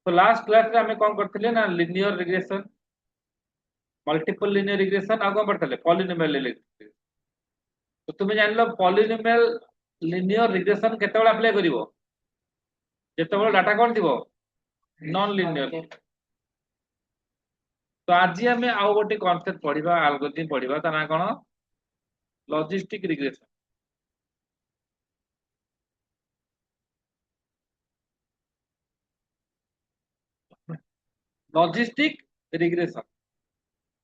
तो last class रे आमे कोन करथिले ना linear regression multiple linear regression आ कोन करथिले पॉलिनोमियल रिग्रेशन। तो तुम जानलो पॉलिनोमियल लिनियर रिग्रेशन केतेबेला अप्लाई करिवो जेतेबेला डाटा कोन दिबो नॉन लिनियर। तो आज आम आउ गोटे कॉन्सेप्ट पढ़िबा एल्गोरिथम पढ़िबा ता ना कोन logistic regression. Logistic regression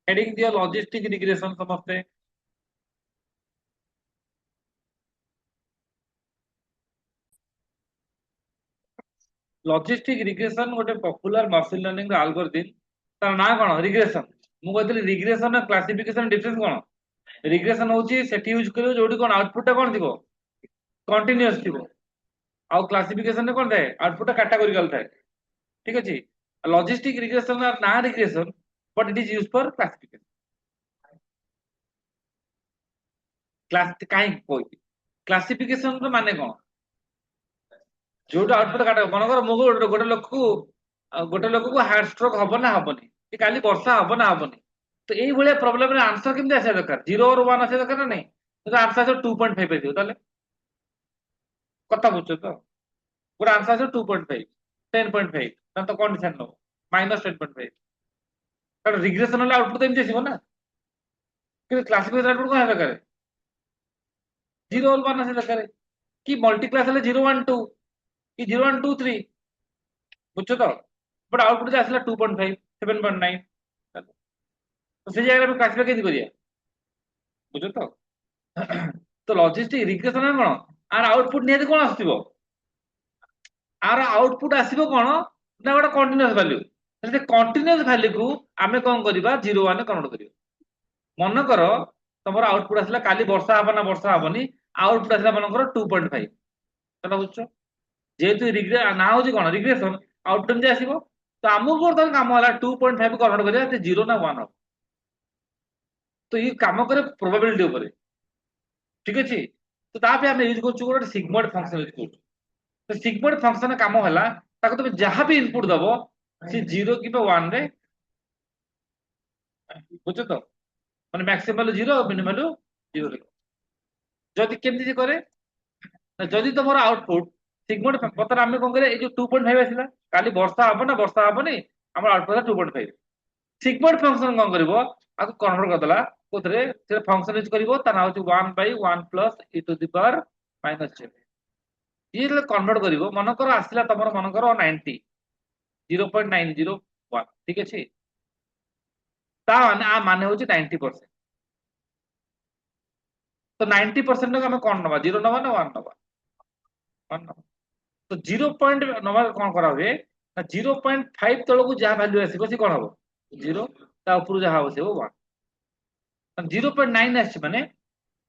heading दियो लॉजिस्टिक रिग्रेशन समझते। लॉजिस्टिक रिग्रेशन गोटे पॉपुलर मशीन लर्निंग एल्गोरिथम तार ना कोन रिग्रेशन। मु कहतली रिग्रेशन और क्लासिफिकेशन डिफरेंस कोन। रिग्रेशन होची सेठी यूज करियो जोडी कोन आउटपुट टा कोन दिबो कंटीन्यूअस दिबो। आउ क्लासिफिकेशन ने कोन थाए आउटपुट टा कैटेगोरिकल थाए। ठीक अछि। लॉजिस्टिक रिग्रेशन आर ना regression but it is used for classification. Class काई कोइ क्लासिफिकेशन रो माने कोन जोटा आउटपुट काट मनकर मु गोटे लोक को हार्ट स्ट्रोक हबो ना हबोनी कि काली वर्षा हबो ना हबोनी। तो एई भले प्रॉब्लम रे आंसर केमति आसे दरकार 0 और 1 आसे दरकार ना नहीं। तो आंसर 2.5 दियो ताले कथा बुझছো तो पूरा आंसर 2.5 10.5 ना तो कंडीशन नो -10.5 कारण रिग्रेशन वाला आउटपुट एमति आसीबो ना कि क्लासिफिकेशन आउटपुट को दरकार 0 और 1 आसे दरकार कि मल्टी क्लास ले 0 1 2 कि 0 1 2 3 बुझছো तो बट आउटपुट आसला 2.5 7.9 तो से जगह में क्लासिफाई केमति करिया बुझो तो। तो लॉजिस्टिक रिग्रेशन कोन आर आउटपुट नियति कोन आस्तिबो आर आउटपुट आसीबो कोन ना गोटे कंटीन्यूअस वैल्यू। से कंटीन्यूअस वैल्यू को आमे कोन करिबा 0 1 कन्वर्ट करियो। मन करो तमरो आउटपुट आसला काली वर्षा हबो ना वर्षा हबोनी आउटपुट आसला मन करो 2.5 कथा बुझছো जेतु रिग्रे ना होची कोन रिग्रेशन आउटपुट जे आसीबो। तो आमु बर्तन काम होला 2.5 कन्वर्ट करिया ते 0 ना 1 हो। तो ये काम करे प्रोबेबिलिटी ऊपर ठीक अछि। तो तापे हम यूज करछु गोटे सिग्मॉइड फंक्शन यूज करछु। तो सिग्मॉइड फंक्शन काम होला ताको तुम जहां भी इनपुट दबो से 0 कि 1 रे बुझो तो माने मैक्सिमल 0 मिनिमल 0 जदि केमति जे करे जदि तुमर आउटपुट सिग्मॉइड पतर हम कोन करे ए जो 2.5 आसिला काली वर्षा हबो ना वर्षा हबोनी हमर आउटपुट 2.5 सिग्मॉइड फंक्शन कोन करबो आको कन्वर्ट कर देला कोथरे से फंक्शन यूज करबो ता ना होची 1 by 1 plus e to the power -7 ये कन्वर्ट करिवो मन कर आसिला तमर मन कर 90 0.901 ठीक अछि। ता माने आ माने होची 90%। तो 90% को हम कोन नबा 0 नबा ना 1 नबा 1 नबा। तो 0 पॉइंट नबा कोन करा हुए ना 0.5 तळ को जा वैल्यू आसीबो से कोन हबो 0 ता ऊपर जा हबो से 1 0.9 आछि माने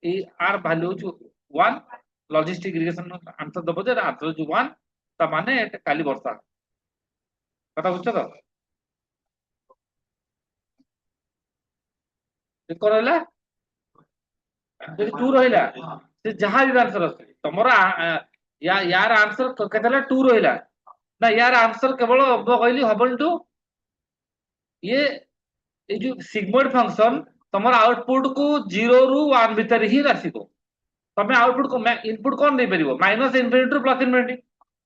ए आर वैल्यू होची 1 लॉजिस्टिक रिग्रेशन आंसर दबो जे आंसर जो 1 ता माने एटा काली वर्षा कथा बुझছো तो देखो रहला जदि 2 रहिला से जहां भी आंसर आसे तमरा यार आंसर केतला 2 रहिला ना यार आंसर केवल कहली हबल टू ये ए जो सिग्मॉइड फंक्शन तमरा आउटपुट को 0 रु 1 भीतर ही आसीबो। तमे आउटपुट को इनपुट कोन दे परिबो minus infinity to plus infinity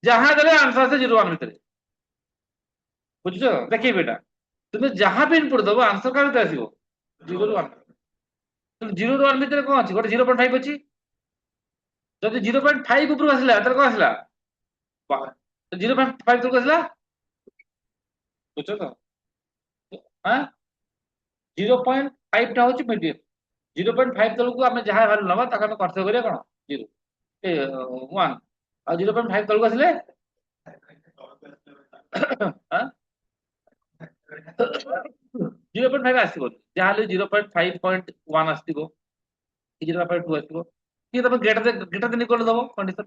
जहां देले आंसर से 0 1 भीतर बुझছো देखि बेटा तुमे जहां भी इनपुट दबो आंसर का भीतर आसीबो 0 रु 1 तो 0 रु 1 भीतर कोन अछि गोटे 0.5 अछि जदि 0.5 ऊपर आसिला तर कोन आसिला तो 0.5 तक आसिला बुझছো तो हां 0.5 टा होची मीडियम 0.5 तलको आमे जहां वैल्यू नबा ताका हम कन्सिडर करिया कोन 0 ए 1 आ 0.5 तलको आसिले हां 0.5 आसीबो जहाले 0.5.1 आसीबो 0.2 आसीबो कि तब ग्रेटर देन इक्वल दबो कंडीशन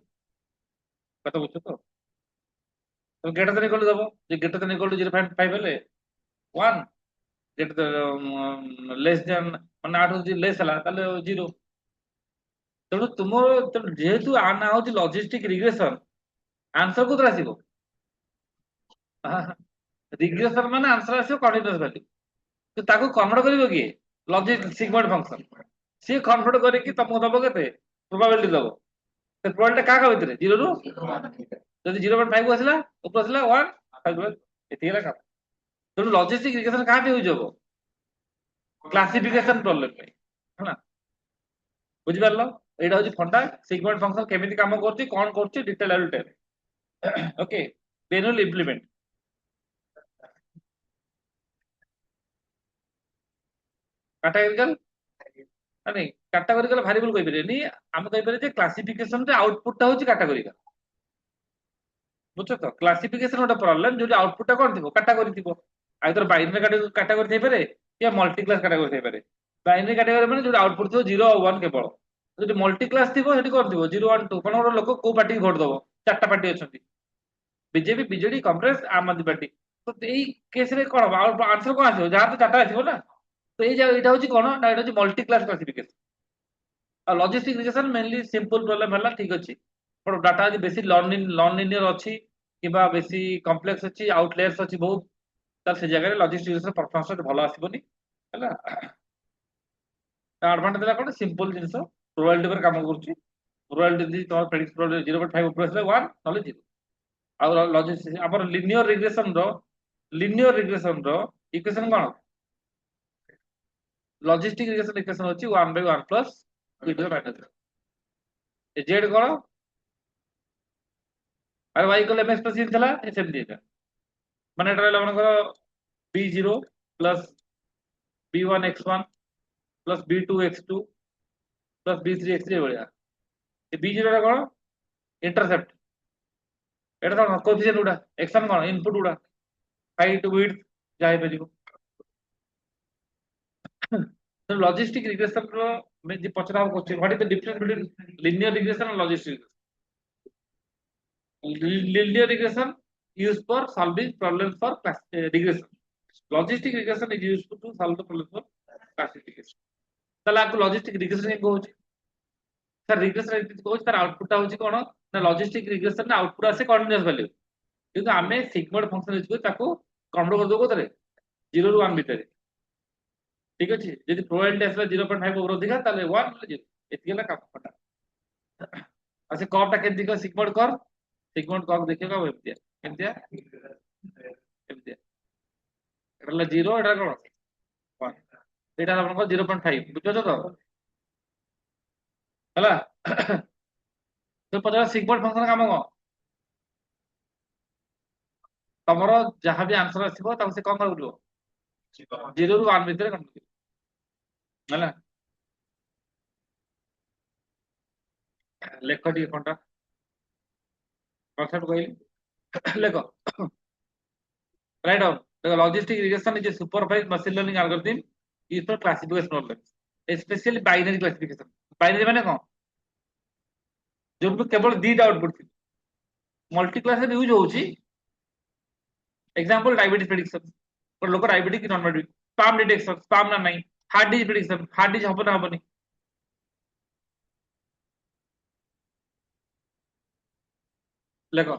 कत बुझছো तो तो ग्रेटर देन इक्वल दबो जे ग्रेटर देन इक्वल 0.5 हेले 1 ग्रेटर लेस देन माने 8 जे लेस हला ताले 0 तेणु तुम जेहेतु आना होची लॉजिस्टिक रिग्रेशन आंसर को आसीबो रिग्रेशन माने आंसर आसे कंटीन्यूअस वैल्यू तो ताको कन्वर्ट करिवो कि लॉजिक सिग्मॉइड फंक्शन सी कन्वर्ट करके तुमको दबो केते प्रोबेबिलिटी दबो तो प्रोबेबिलिटी का भितर 0 रु जदि 0.5 आसला ऊपर आसला 1 5 एतिला का तो लॉजिस्टिक रिग्रेशन का पे हो जबो क्लासिफिकेशन प्रॉब्लम पे है ना बुझि पारलो एटा होची फंडा सिग्मॉइड फंक्शन केमिति काम करछि कोन करछि detail I will tell okay then will implement categorical नहीं कैटेगोरिकल वेरिएबल कहि परियेनी हम कहि परिये जे क्लासिफिकेशन रे आउटपुट टा होची कैटेगोरिकल बुझछ तो क्लासिफिकेशन गोटे प्रॉब्लम जो आउटपुट टा कोन थिबो कैटेगोरी थिबो आइदर बाइनरी कैटेगोरी थै पारे या मल्टी क्लास कैटेगोरी थै पारे बाइनरी कैटेगोरी माने जो आउटपुट थिबो 0 और 1 केवल जो मल्टी क्लास थिबो हेटी कोन थिबो 0 1 2 कोन लोक को पार्टी वोट दबो चारटा पार्टी अछंती BJP BJD Congress Aam Aadmi party तो एई केस रे कोन आंसर कोन आछो जहां तो चारटा आछो ना तो एटा होची कोन ना एटा होची मल्टी क्लास क्लासिफिकेशन आ logistic regression mainly simple problem हला ठीक अछि पर डाटा आज बेसी नॉन लिनियर अछि किबा बेसी कॉम्प्लेक्स अछि आउटलायर्स अछि बहुत तार से जगह लॉजिस्टिक रिग्रेशन परफॉर्मेंस भलो आसीबनी हला एडवांटेज देला कोन सिंपल जिंस प्रोबेबिलिटी पर काम करछि प्रोबेबिलिटी तो प्रेडिक्ट प्रोबेबिलिटी 0.5 ऊपर आसले 1 नले 0 आ लॉजिस्टिक हमर लिनियर रिग्रेशन रो इक्वेशन कोन लॉजिस्टिक रिग्रेशन इक्वेशन होची 1/1 plus e to the minus ए जेड कोन अरे y equal mx plus n थला ए सेम दिएगा माने एटा रहला मनकर b0 plus b1 x1 plus b2 x2 plus b3 x3 भलिया ए b0 रा कोन इंटरसेप्ट एटा कोन कोएफिशिएंट उडा x1 कोन इनपुट उडा हाइट विड्थ जाय परिबो तो लॉजिस्टिक रिग्रेशन रो में जे पचरा question what is the difference between linear regression and logistic linear regression used for solving problems for regression. Logistic regression is used to solve the problem for classification. তাহলে आपको logistic regression के कहूची sir regression एति कहूची तार output होची कोन ना logistic regression ना output आसे continuous value किंतु आमे सिग्मॉइड फंक्शन यूज कर ताको कन्वर्ट कर दो कोतरे 0 रु 1 भीतर ठीक अछि यदि प्रोबेबिलिटी आसला 0.5 ओवर अधिका ताले 1 0 एति गेला काम फटा असे कर्व टा केति को सिग्मॉइड कर्व सिग्मॉइड कर्व देखिएगा एमतिया एमतिया एमतिया एटा 0 एटा कोन 1 एटा हमको 0.5 बुझछो तो हला तो पता सिग्मॉइड फंक्शन काम को तमरो जहां भी आंसर आसीबो ताको से कम करबो 0 रु 1 भीतर कम हला लेख टी कोनटा कॉन्सेप्ट कहली लेखो write down the logistic regression is a supervised machine learning algorithm used for classification problems especially binary classification binary माने कोन जो केवल दीटा आउटपुट थी मल्टी क्लास रे यूज होची एग्जांपल डायबिटीज प्रेडिक्शन पर लोक डायबिटीज की non diabetes sperm detection sperm ना नहीं heart disease prediction heart disease हबो ना हबनी लेखो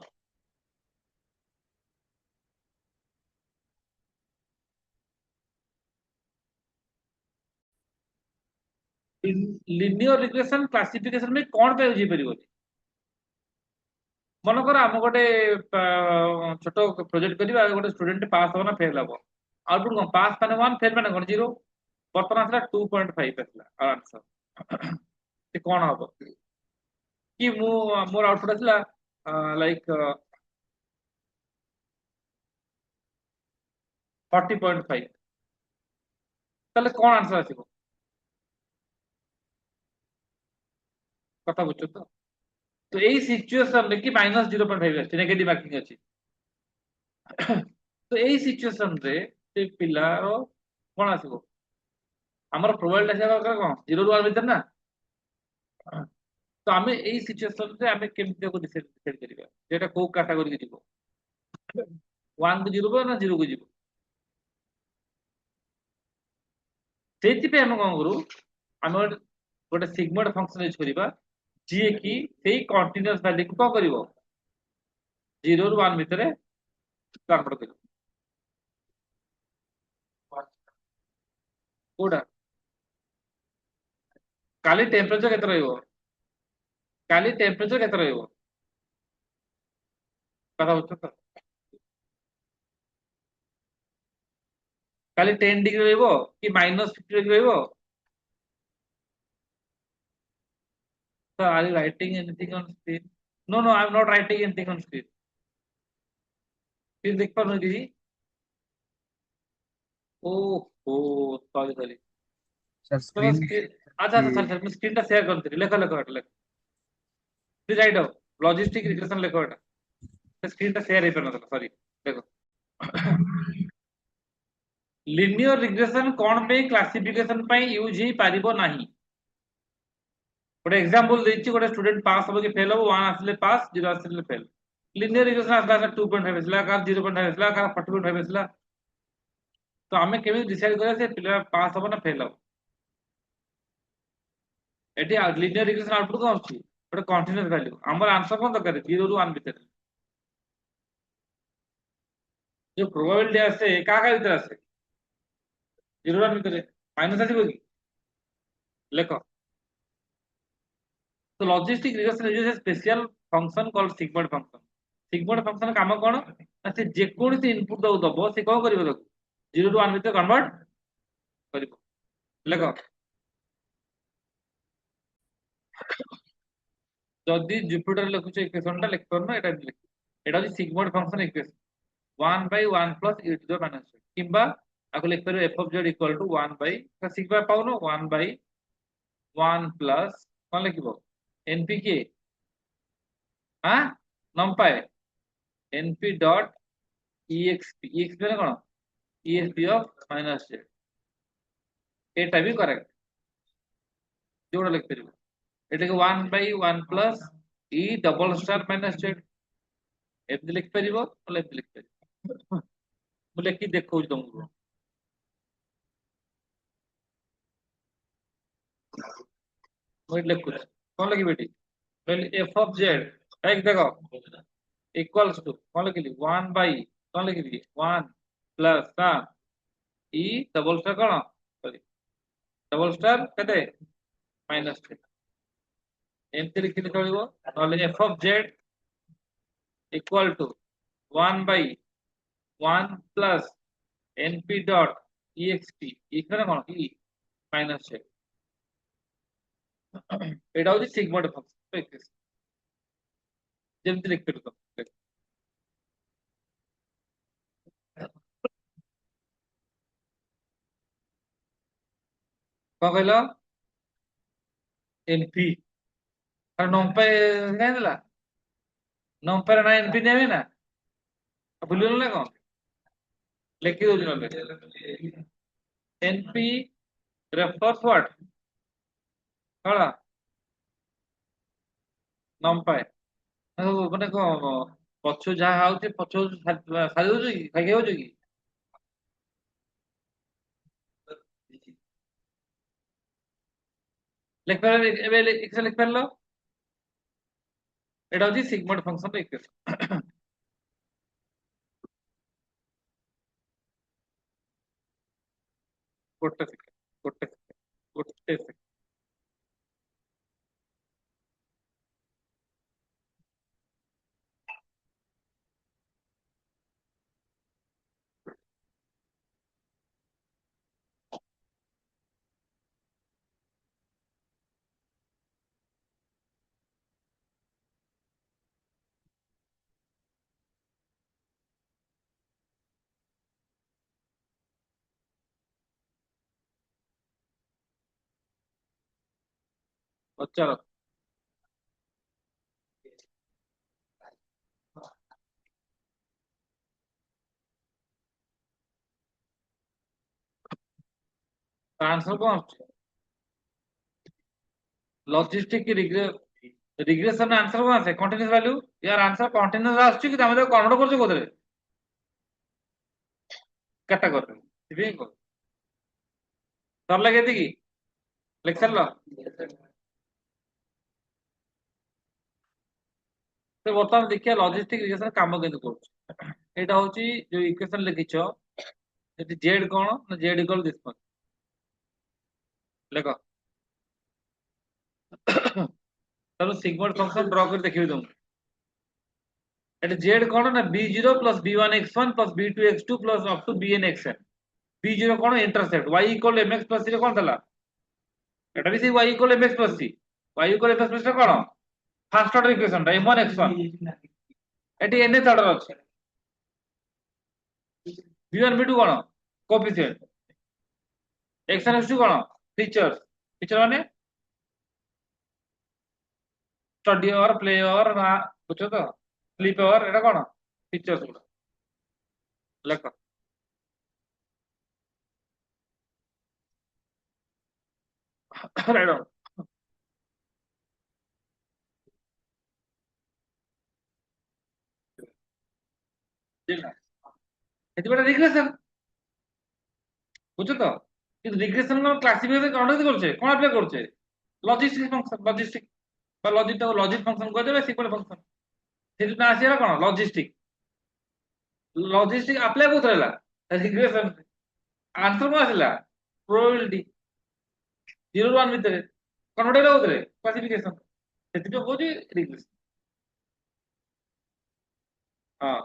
लिनियर रिग्रेशन क्लासिफिकेशन में कोन पे यूज परिबो मन कर आम गोटे छोट प्रोजेक्ट करवा गोटे स्टूडेंट पास हो ना फेल हम आउटपुट कौन पास माने 1 फेल माने कौन 0 बर्तमान आसला 2.5 आसला आंसर से कौन हम कि मोर आउटपुट आसला लाइक 40.5 ताले कौन आंसर आसीबो कथा बुझছো तो तो यही सिचुएशन रे कि -0.5 आछि नेगेटिव मार्किंग अछि तो यही सिचुएशन रे से पिलार कौन आसीबो हमर प्रोबेबिलिटी आसीबा कोन 0 रु 1 भीतर ना तो आमे एई सिचुएशन रे आमे केमति को डिसाइड करिबा जेटा को कैटेगरी के जीवो 1 को 0 ना 0 को जीवो सेति पे हम कोन करू हम गोटे सिग्मॉइड फंक्शन यूज करिबा जे कि सेई कंटीन्यूअस वैल्यू को कोन करिवो 0 रु 1 भीतर कन्वर्ट करिवो କୋଉଟା କାଲି ଟେମ୍ପରେଚର କେତେ ରହିବ? କାଲି ଟେମ୍ପରେଚର କେତେ ରହିବ? କଥା ବୁଝୁଛ ତ? କାଲି 10 डिग्री ରହିବ କି -50 डिग्री ରହିବ? So are you writing anything on screen? No, no, I'm not writing anything on screen. Screen देख पा रहे हो दीदी? Oh sorry sorry. सर तो मैं स्क्रीन स्क्रीन अच्छा अच्छा सर सर मैं स्क्रीन टा शेयर करते लेखो लेखो लेखो please write down logistic regression लेखो एटा स्क्रीन टा शेयर हेई परन सॉरी देखो लिनियर रिग्रेशन कोन पे क्लासिफिकेशन पे यूज ही पारिबो नाही गोटे एग्जांपल देछि गोटे स्टूडेंट पास हो कि फेल हो 1 आसले पास 0 आसले फेल लिनियर रिग्रेशन आसला 2.5 आसला का 0.5 आसला का 40.5 आसला तो आमे केबे डिसाइड करा से पिला पास हो ना फेल हो एटी लिनियर रिग्रेशन आउटपुट कोन अछि गोटे कंटीन्यूअस वैल्यू हमर आंसर कोन दरकार 0 रु 1 भीतर जो प्रोबेबिलिटी आसे का भीतर आसे 0 1 भीतर माइनस आसीबो कि लेखो तो logistic regression uses a special function called sigmoid function sigmoid function काम कोन ना से जे कोनसी इनपुट दबो से कोन करिवो 0 रु 1 भीतर कन्वर्ट करिवो लेखो जदि जुपिटर लिखुछ इक्वेशन टा लिख परनो एटा लिख एटा होची sigmoid function equation 1 by 1 plus e to the minus किंबा आको लिख परबो f of z equal to 1 by sigma पाउनो 1 by 1 plus कोन लिखिबो np के हां numpy np dot exp माने कोन exp of minus z एटा भी करेक्ट जोड़ा लिख परबो एटा के 1 by 1 plus e double star minus z एमती लिख परबो बोले एमती लिख परबो बोले कि देखौ तुमको मैं लिखुछ कोन लिखि बेटी पहले f of z एक देखो इक्वल्स टू कोन लिखिली 1 by कोन लिखिली 1 प्लस सा e डबल स्टार कोन सॉरी डबल स्टार केते माइनस 3 एमती लिखिले चलिबो नले f of z equal to 1 by 1 plus np dot exp इखने कोन e माइनस 6 एटा होची सिग्मा फंक्शन जेमती लिख परतो कोन कहलो np और नंपे नै देला नंपर ना np नेबे ना भूलियो ना कोन लिखि दो नले np refers what कळा नंपाय माने को पछु जा हाउते पछु सारी होजो की खाइ होजो की लिख पर एबे लिख परलो एटा होची सिग्मोइड फंक्शन रो इक्वेशन गोटे सेकंड गोटे सेकंड गोटे सेकंड चलो आंसर कोन लॉजिस्टिक रिग्रेशन आंसर कोन आसे कंटीन्यूअस वैल्यू यार आंसर कंटीन्यूअस आछी कि तमे तो कन्वर्ट करछो कोदरे कटा कर दिबे को सर लगे थी कि लेक्चर लो तो बर्तमान देखिए लॉजिस्टिक रिग्रेशन काम केंद कर एटा होची जो इक्वेशन लिखिछो जेड कोन जेड इक्वल दिस ଲେଖ ତାହେଲେ ସିଗମୋଇଡ ଫଙ୍କସନ ଡ୍ର କରି ଦେଖିବି ତୁମକୁ। ଏଠି ଜେଡ୍ କଣ ନା b0 plus b1 x1 plus b2 x2 plus up to bn xn। b0 କଣ intercept y equal mx plus c ରେ କଣ ଥିଲା? ଏଟା ବି ସେଇ y equal mx plus c। y equal mx plus ଟା କଣ? ଫାର୍ଷ୍ଟ ଅର୍ଡର ଇକ୍ୱେସନ ଟା m1 x1। ଏଠି nth ଅର୍ଡର ଅଛି। b1 b2 କଣ? କୋଏଫିସିଏଣ୍ଟ। x1 x2 କଣ? ଫିଚର୍ସ। ଫିଚର ମାନେ ଷ୍ଟଡି ଆୱାର, ପ୍ଲେ ଆୱାର, ବୁଝଛ ତ? ସ୍ଲିପ ଆୱାର, ଏଟା କଣ? ଫିଚର୍ସ ଗୁଡା। ଲେଖ ରାଇଟ। ସେଥିପାଇଁ ରିଗ୍ରେସନ, ବୁଝଛ ତ? କିନ୍ତୁ ରିଗ୍ରେସନ କଣ କ୍ଲାସିଫିକେସନ କଣ କରୁଛେ, କଣ ଆପ୍ଲାଏ କରୁଛେ? ଲଜିଷ୍ଟିକ ଫଙ୍କସନ, ଲଜିଷ୍ଟିକ বা ଲଜିକ ଟାକୁ ଲଜିକ ଫଙ୍କସନ କହିଦେବେ, ସିକ୍ୱେନ୍ସ ଫଙ୍କସନ। ସେଠି ନା ଆସିଲା କଣ? ଲଜିଷ୍ଟିକ। ଲଜିଷ୍ଟିକ ଆପ୍ଲାଏ କୋଉଥିରେ ହେଲା? ରିଗ୍ରେସନ। ଆନ୍ସର କଣ ଆସିଲା? ପ୍ରୋବାବିଲିଟି। 0 ରୁ 1 ଭିତରେ କନଭର୍ଟ ହେଲା କୋଉଥିରେ? କ୍ଲାସିଫିକେସନ। ସେଥିପାଇଁ କହୁଛି ରିଗ୍ରେସନ। ହଁ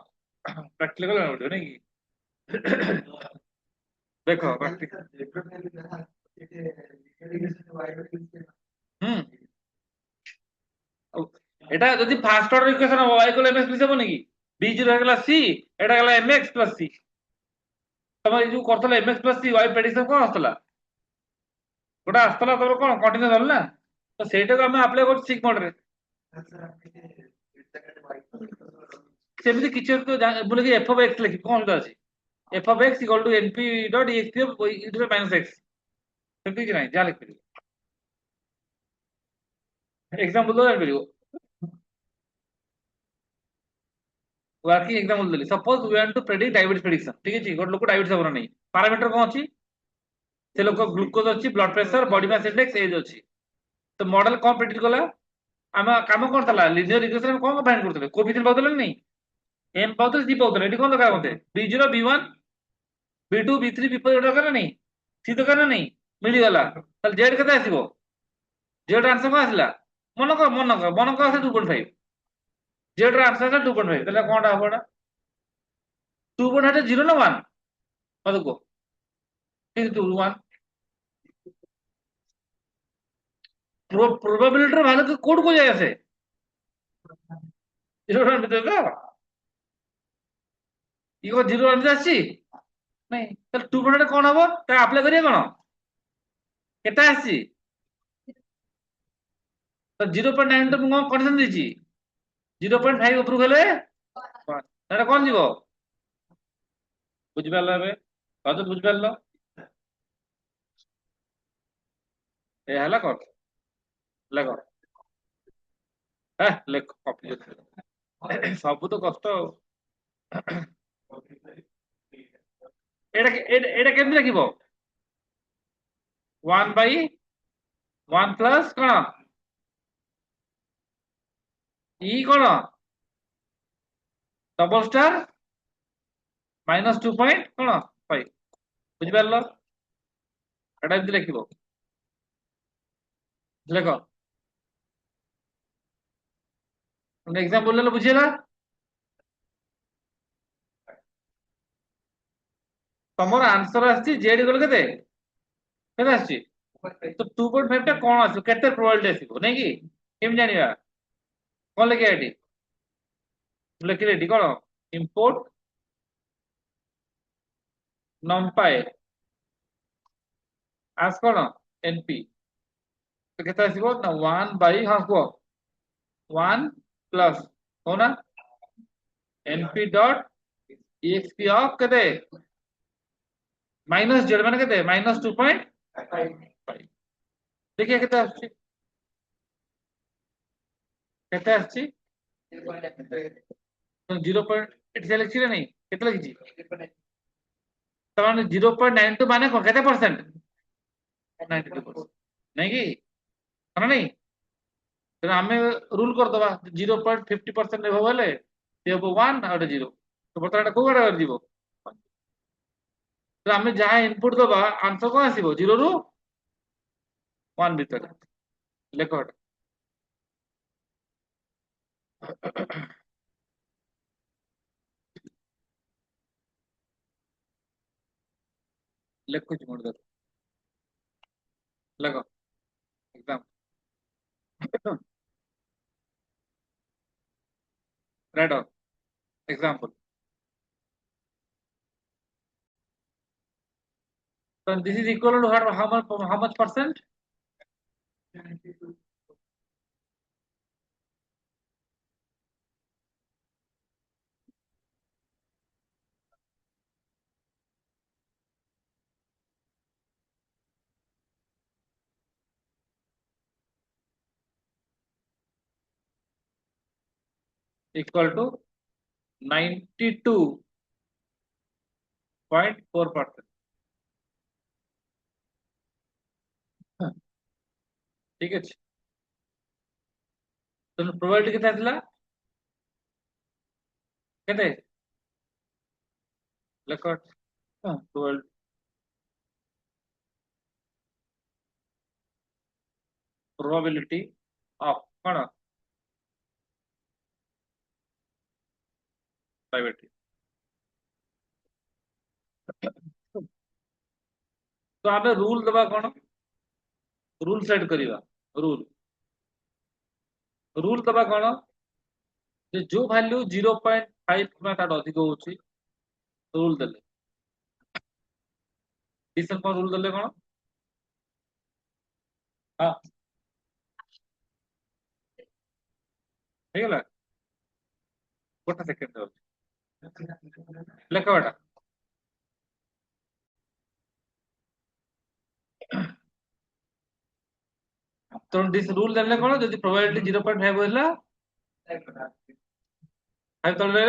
ପ୍ରାକ୍ଟିକାଲ କଲା ଗୋଟେ ନାଇଁ କି? ଦେଖ ହୁଁ এটা যদি ফার্স্ট অর্ডার ইকুয়েশন হবে y ইকুয়াল mx প্লস হবনি কি? b0 হয়ে গেল c, এটা গেল mx প্লস c। ତମେ এই ଯୋଉ করতলে mx plus c y prediction କଣ ଆସୁଥିଲା? ଗୋଟା ଆସୁଥିଲା ତମର କଣ କଣ୍ଟିନ୍ୟୁଅସ ହଲ ନା, ତ ସେଇଟାକୁ ଆମେ ଆପ୍ଲାଏ କରୁଛୁ ସିଗମୋଡ ରେ। ସେମିତି କିଛି ବୋଲେ କି f of x ଲେଖି କଣ ସେଟା ଅଛି? f of x equal to np dot exp of e to the minus x। ସେମିତି କିଛି ନାହିଁ, ଯାହା ଲେଖିପାରିବ। ଏକ୍ସାମ୍ପଲ ତ ଜାଣିପାରିବ। वर्किंग एग्जांपल देली, suppose we want to predict diabetes prediction. ठीक है, गोटे लोक डायबिटीज हबर नहीं, पैरामीटर कौन अच्छी? से लोक ग्लूकोज अच्छी, blood pressure, body mass index, age अच्छी। तो मॉडल कौन प्रेडिक्ट कला? आम काम कौन था? लिनियर रिग्रेशन कौन फाइंड करते? कोएफिशिएंट पाउतले नहीं, एम पाउतले, सी पाउतले। एठी कौन दरकार मते? b0 b1 b2 b3 b4 दरकार नहीं, सी दरकार नहीं, मिली गला। ताल जेड केते आसीबो? जेड आंसर कौन आसिला? मन कर आसे 2.5। जेड ର आंसर आसे 2.5। ताले कोनटा हबोडा? 2.5 0 ना 1 मत को? 1 प्रोबेबिलिटी भ्यालु कोड को जाए से 0 भितर तो इको 0 भितर आसी नहीं, ताले 2.5 कोन हबो? ता अप्लाई करिया कोन? केता आसी? तो 0.9 तो मु कंडीशन देछि, 0.5 अप्रूव हेले ताटा कोन जीवो? बुझ पाला बे? तो बुझ पालो ए हला कोन? लेखो लेख कॉपी सब तो कष्ट। एटा केमति लिखिबो? 1 by 1 प्लस कोन ई कोन डबल स्टार माइनस 2 पॉइंट कोन 5। बुझ पारलो? एटा एमति लिखिबो। लेखो एग्जांपल ले बुझिला। तमर आंसर आछि जेड इक्वल केते केते आछि? तो 2.5 टा कोन आछि? केते प्रोबेबिलिटी आसीबो नै कि? केम जानिबा? कोन लेके आइडी लेके रेडी कोन इंपोर्ट numpy as कोन np। तो केते आसीबो ना 1 by हां को 1 प्लस हो ना np डॉट exp ऑफ केते माइनस जेड माने केते माइनस 2.5। देखिए केते आछि, केते आछि 0.8 से लिखि नहीं केते लिखि तमाने 0.92 माने को केते परसेंट? 92% नहीं कि माने नहीं। तो आमे रूल कर दबा 0.50% लेबो बोले ये हो 1 और 0, तो बर्तमान को गडा कर दिबो। तो आमे जहां इनपुट दबा आंसर को आसीबो 0 रू वन ভিতরে লেখো এটা ଲେଖୁଛି ମୋର ଦେଖ ଲେଖ exam right example. So this is equal to how much percent? Equal to 92.4%. ठीक है तो प्रोबेबिलिटी कितना थिला केते लेखो probability of कौन प्राइवेट तो आबे रूल दबा कौन रूल सेट करिवा रूल रूल दबा कौन जे जो वैल्यू 0.5 में तार अधिक होची रूल देले डिसन पर रूल देले कौन हां ठीक है गोटा सेकंड लेखो एटा तो दिस रूल जानले कोन जदि प्रोबेबिलिटी 0.5 होला 5 तले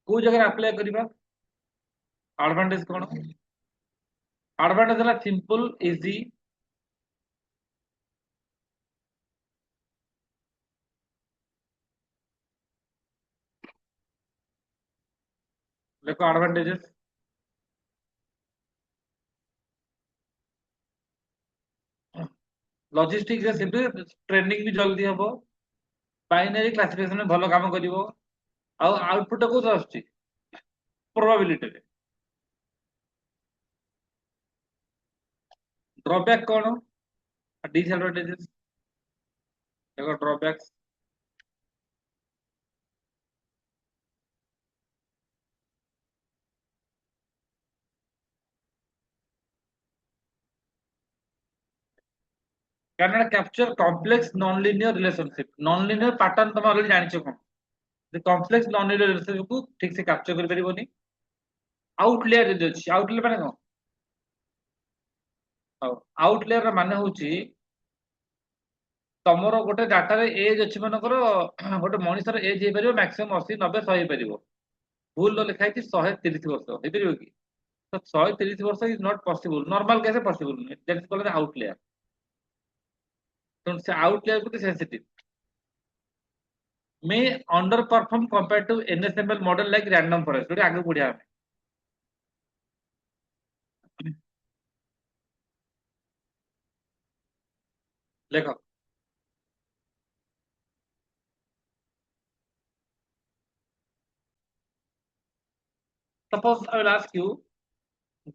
को जगह अप्लाई करिबा एडवांटेज कोन एडवांटेज हला सिंपल इजी देखो एडवांटेजेस लॉजिस्टिक्स रे सिंपल ट्रेनिंग भी जल्दी हबो बाइनरी क्लासिफिकेशन में भलो काम करिवो आ आउटपुट को आछी प्रोबेबिलिटी रे ड्रॉबैक कोन डिसएडवांटेजेस देखो drawbacks can capture complex non linear relationship non linear pattern तुम ऑलरेडी जानिछो कोन the complex non-linear relationship को ठीक से कैप्चर कर परिबोनी आउटलेयर जे अछि आउटलेयर माने कोन आउटलेयर माने होची तमरो गोटे डाटा रे एज अछि मनकर गोटे मनिषर एज हे परिबो मैक्सिमम 80 90 100 हे परिबो भूल लो लिखा है 130 वर्ष हे परिबो कि तो 130 वर्ष इज नॉट पॉसिबल नॉर्मल कैसे possible that is called outlier तो से आउटलेयर को sensitive may underperform compared to NSML model like random forest Jote आगे बढ़िया देखो suppose I will ask you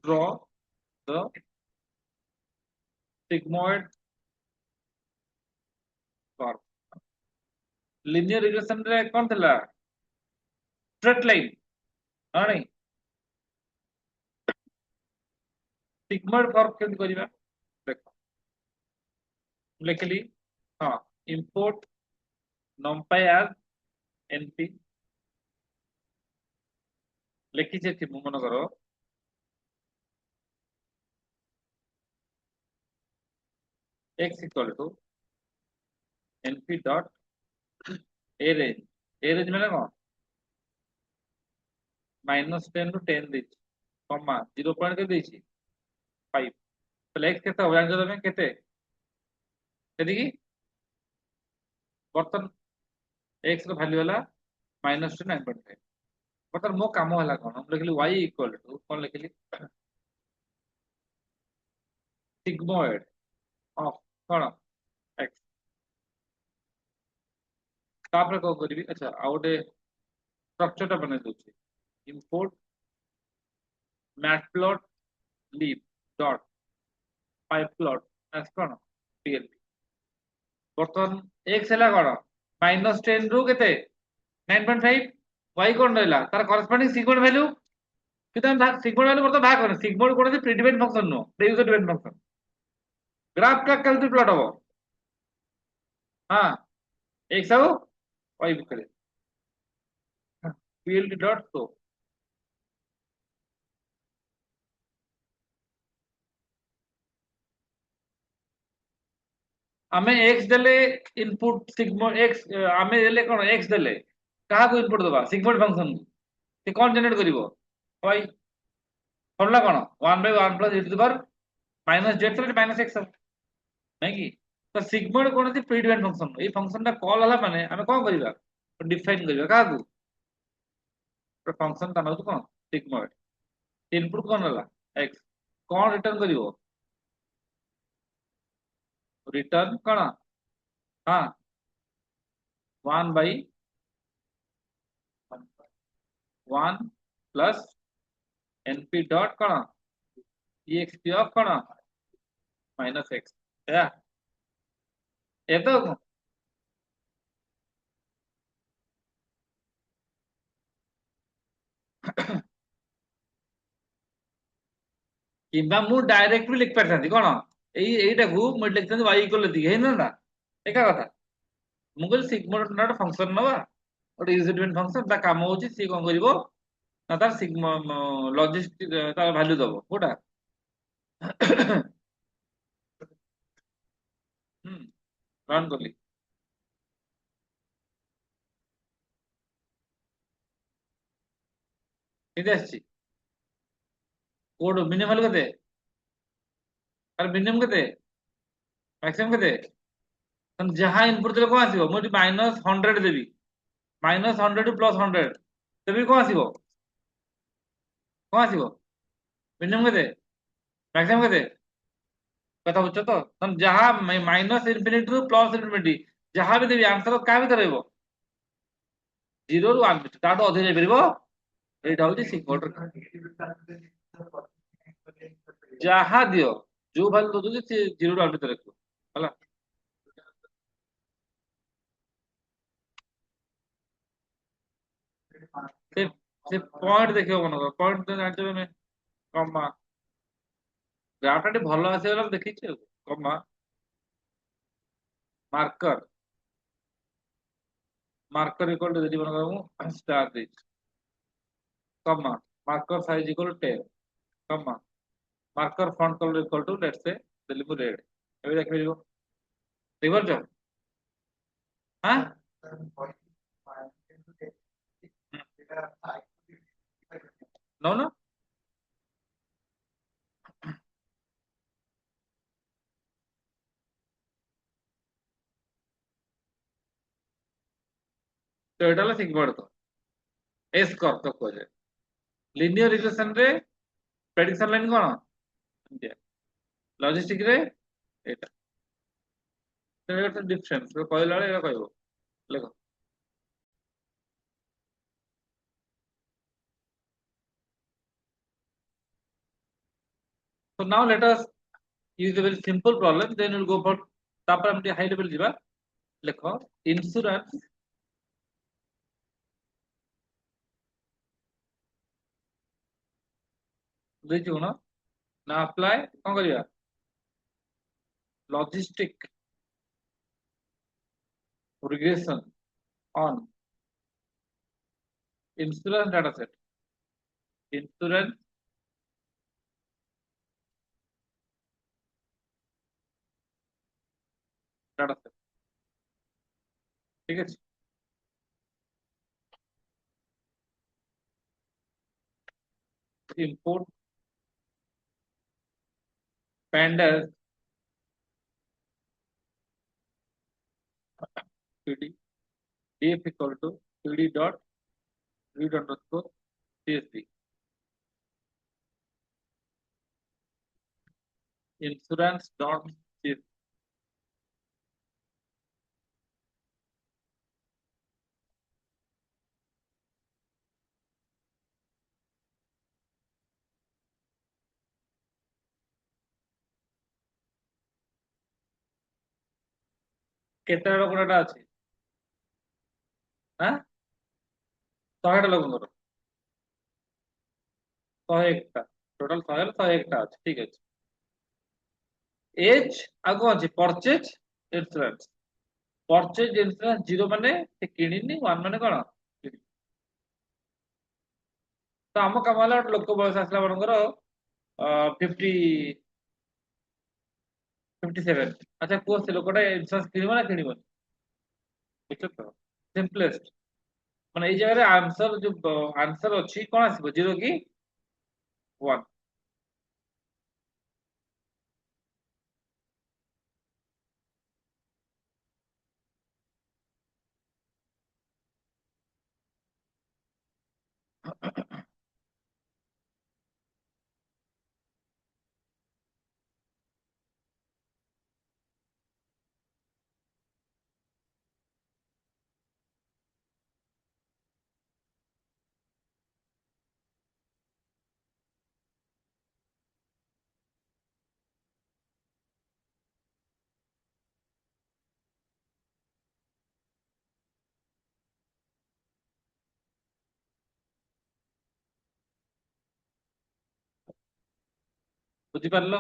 draw the sigmoid curve linear regression रे कौन थिला straight line हां नहीं sigmoid curve केमति करिवा देखो लिखली हां import numpy as np लिखी जे मन करो x equal to np dot a range माने कौन -10 ରୁ 10 ଦେଇଛି କମା 0 ପଏଣ୍ଟ के ଦେଇଛି 5 ତାହେଲେ x କେତେ ହବ ଜାଣିଛ ତମେ କେତେ ସେତିକି ବର୍ତ୍ତମାନ x ର ଭ୍ୟାଲୁ ହେଲା -9.5 ବର୍ତ୍ତମାନ ମୋ କାମ ହେଲା କଣ, ମୁଁ ଲେଖିଲି y ଇକ୍ୱାଲ ଟୁ କଣ ଲେଖିଲି, ସିଗ୍ମଏଡ ଅଫ କଣ x। ତାପରେ କଣ କରିବି, ଆଚ୍ଛା ଆଉ ଗୋଟେ ଷ୍ଟ୍ରକ୍ଚର ଟା ବନେଇ ଦଉଛି, import matplotlib dot pyplot as କଣ plt। ବର୍ତ୍ତମାନ x ହେଲା କଣ -10 ରୁ କେତେ 9.5, y କଣ ରହିଲା ତାର କରସ୍ପଣ୍ଡିଂ ସିଗ୍ମୋଇଡ ଭ୍ୟାଲୁ। କିନ୍ତୁ ଆମେ ସିଗ୍ମୋଇଡ ଭ୍ୟାଲୁ ବର୍ତ୍ତମାନ ବାହାର କରେ, ସିଗ୍ମୋଇଡ କୌଣସି ପ୍ରିଡିପେଣ୍ଡ ଫଙ୍କସନ ନୁହଁ, ୟୁଜର ଡିପେଣ୍ଡ ଫଙ୍କସନ। ଗ୍ରାଫ ଟା କେମିତି ପ୍ଲଟ ହବ, ହଁ x ଆଉ y ଭିତରେ plt ଡଟ୍ ଶୋ। ଆମେ x ଦେଲେ ଇନପୁଟ ସିଗ୍ମो x, ଆମେ ଦେଲେ କଣ x ଦେଲେ କାହାକୁ ଇନପୁଟ ଦବା, ସିଗ୍ମୋଇଡ ଫଙ୍କସନ କୁ। ସେ କଣ ଜେନେରେଟ କରିବ, y। ଫର୍ମୁଲା କଣ 1/1 plus e to the power minus z minus x ନାଇଁ କି। ତ ସିଗ୍ମୋଇଡ କୌଣସି ପ୍ରିଡିପେଣ୍ଡ ଫଙ୍କସନ, ଏଇ ଫଙ୍କସନ ଟା କଲ୍ ହେଲା ମାନେ ଆମେ କଣ କରିବା, ଡିଫାଇନ କରିବା କାହାକୁ, ଫଙ୍କସନ ତା ନାଁ କଣ ସିଗ୍ମୋଇଡ। ଇନପୁଟ କଣ ହେଲା x, କଣ ରିଟର୍ନ କରିବ, ରିଟର୍ନ କଣ, ହଁ 1/1 ପ୍ଲସ np ଡଟ୍ କଣ exp ଅଫ କଣ ମାଇନସ x। ଏହା ଏ ତ କିମ୍ବା ମୁଁ ଡାଇରେକ୍ଟ ବି ଲେଖି ପାରିଥାନ୍ତି କଣ, ଏଇଟାକୁ ମୁଁ ଲେଖିଥାନ୍ତି y ଇକ୍ୱାଲ ଏତିକି, ହେଇନନ୍ତା ଏକା କଥା। ମୁଁ କହିଲି ସିଗ୍ମୋଇଡ ଗୋଟେ ଫଙ୍କସନ ନବା, ଗୋଟେ ୟୁଜର ଡିପେଣ୍ଡ ଫଙ୍କସନ, ତା କାମ ହଉଛି ସିଏ କଣ କରିବ ନା ତାର ସିଗ୍ମା ଲଜିଷ୍ଟିକ ତାର ଭ୍ୟାଲୁ ଦବ କୋଉଟା ହୁଁ ରନ୍ କଲି। କେତେ ଆସିଛି କୋଡ ମିନିମମ୍ କେତେ, ତାର ମିନିମମ୍ କେତେ, ମ୍ୟାକ୍ସିମମ୍ କେତେ, ଯାହା ଇନପୁଟ ଦେଲେ କଣ ଆସିବ, ମୁଁ ଏଠି -100 ଦେବି, -100 ପ୍ଲସ 100 ତେବେ କଣ ଆସିବ, କଣ ଆସିବ ମିନିମମ୍ କେତେ, ମ୍ୟାକ୍ସିମମ୍ କେତେ, କଥା ବୁଝଛ ତ। ଯାହା ମାଇନସ ଇନଫିନିଟି ରୁ ପ୍ଲସ ଇନଫିନିଟି ଯାହା ବି ଦେବି ଆନ୍ସର କାହା ଭିତରେ ରହିବ, 0 ରୁ 1 ଭିତରେ, ତାଠୁ ଅଧିକ ଯାଇପାରିବ। ଏଇଟା ହଉଛି ସିଗ୍ମୋଇଡ, ଯାହା ଦିଅ ଯୋଉ ଭ୍ୟାଲୁ ଦଉଛନ୍ତି ସେ 0 ରୁ 1 ଭିତରେ ରଖିବ ହେଲା। ସେ ସେ ପଏଣ୍ଟ ଦେଖିବ ମନେ, ପଏଣ୍ଟ ଜାଣିଛ ତମେ, କମା ଗ୍ରାଫ ଟା ଟିକେ ଭଲ ଆସିବ ଦେଖିଛି ଆଉ, କମା ମାର୍କର, ମାର୍କର ଇକ୍ୱାଲ ଟୁ ଯଦି ମନେ ମୁଁ ଷ୍ଟାର ଦେଇଛି, comma marker size equal to 10, comma marker font colour equal to let's say ଦେଲି ମୁଁ ରେଡ୍। ଏବେ ଦେଖିପାରିବ, ଦେଖିପାରୁଛ, ହଁ ନଉନ, ତ ଏଇଟା ହେଲା ସିଗ୍ମୋଇଡ ତ ଏସ୍ କର୍ଭ ତ କୁହାଯାଏ। ଲିନିୟର ରିଗ୍ରେସନ ରେ ପ୍ରେଡିକ୍ସନ ଲାଇନ କଣ ଏମିତିଆ, ଲଜିଷ୍ଟିକ ରେ ଏଇଟା, ଡିଫରେନ୍ସ କହିଲା ବେଳେ ଏଇଟା କହିବ, ଲେଖ। So now let us use a very simple problem, then we'll go for तापर हम हाई लेवल ଯିବା। ଲେଖ ଇନ୍ସୁରାନ୍ସ ଦେଇଛୁ କଣ ନା ଆପ୍ଲାଏ କଣ କରିବା logistic regression on insurance data set, insurance data set, ঠিক আছে। import pandas pd df equal to pd dot read underscore CSP insurance dot CSP କେତେଟା ଲୋକଟା ଅଛି? ଆଁ 100ଟା ଲୋକଙ୍କର 101ଟା ଟୋଟାଲ 100 101ଟା ଅଛି, ଠିକ ଅଛି। ଏଜ ଆଉ କଣ ଅଛି? Purchase insurance. ପରଚେଜ ଇନ୍ସୁରାନ୍ସ 0 ମାନେ ସେ କିଣିନି, 1 ମାନେ କଣ? କିଣିନି। ତ ଆମ କାମ ହେଲା ଗୋଟେ ଲୋକ ବୟସ ଆସିଲା ମାନଙ୍କର 50 57। ଆଚ୍ଛା କୁହ, ସେ ଲୋକଟା ଇନ୍ସୁରାନ୍ସ କିଣିବ ନା କିଣିବନି? ବୁଝଛ ତ? ସିମ୍ପଲେଷ୍ଟ। ମାନେ ଏଇ ଜାଗାରେ ଆନ୍ସର, ଯୋଉ ଆନ୍ସର ଅଛି କଣ ଆସିବ? 0 କି 1? ବୁଝିପାରିଲ?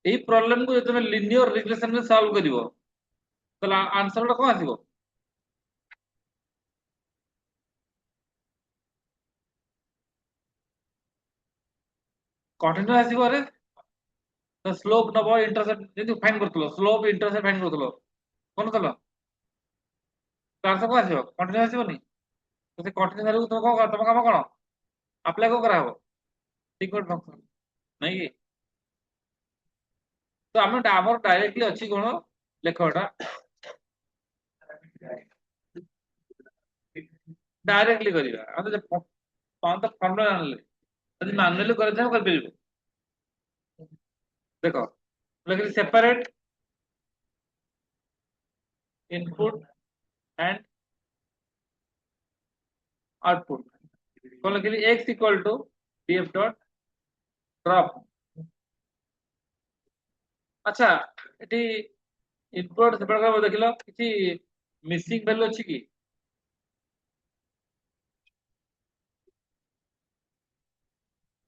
ଏଇ ପ୍ରୋବ୍ଲେମକୁ ଯଦି ତମେ ଲିନିୟର ରିଗ୍ରେସନରେ ସଲ୍ଭ କରିବ, ତାହେଲେ ଆନ୍ସର ଟା କଣ ଆସିବ? କଣ୍ଟିନ୍ୟୁ ଆସିବ। ରେ ସ୍ଲୋପ ନବ, ଇଣ୍ଟରସେପ୍ଟ ଯେମିତି ଫାଇଣ୍ଡ କରୁଥିଲ, ସ୍ଲୋପ ଇଣ୍ଟରସେପ୍ଟ ଫାଇଣ୍ଡ କରୁଥିଲ, କରୁଥିଲ, ତ ଆନ୍ସର କଣ ଆସିବ? କଣ୍ଟିନ୍ୟୁ ଆସିବନି? ତ ସେ କଣ୍ଟିନ୍ୟୁ ଭ୍ୟାଲୁକୁ ତମ କଣ, ତମ କାମ କଣ? ଆପ୍ଲାଏ କଣ କରାହବ? ସିକ୍ୱେନ୍ସ ଫଙ୍କସନ, ନାଇଁ କି? ତ ଆମର ଡାଇରେକ୍ଟଲି ଅଛି କଣ? ଲେଖ ଏଟା ଡାଇରେକ୍ଟଲି କରିବା। ଆମେ ଫର୍ମୁଲା ଜାଣିଲେ, ଯଦି ମାନୁଆଲି କରିଥାଉ କରିପାରିବୁ। ଦେଖ, ଲେଖିଲି ସେପାରେଟ ଇନପୁଟ ଆଣ୍ଡ ଆଉଟପୁଟ। କଣ ଲେଖିଲି? x equal to df dot drop. ଆଚ୍ଛା, ଏଠି ଇନପୁଟ ସେପାରେଟ ଦେଖିଲ, କିଛି ମିସିଂ ଭ୍ୟାଲୁ ଅଛି କି?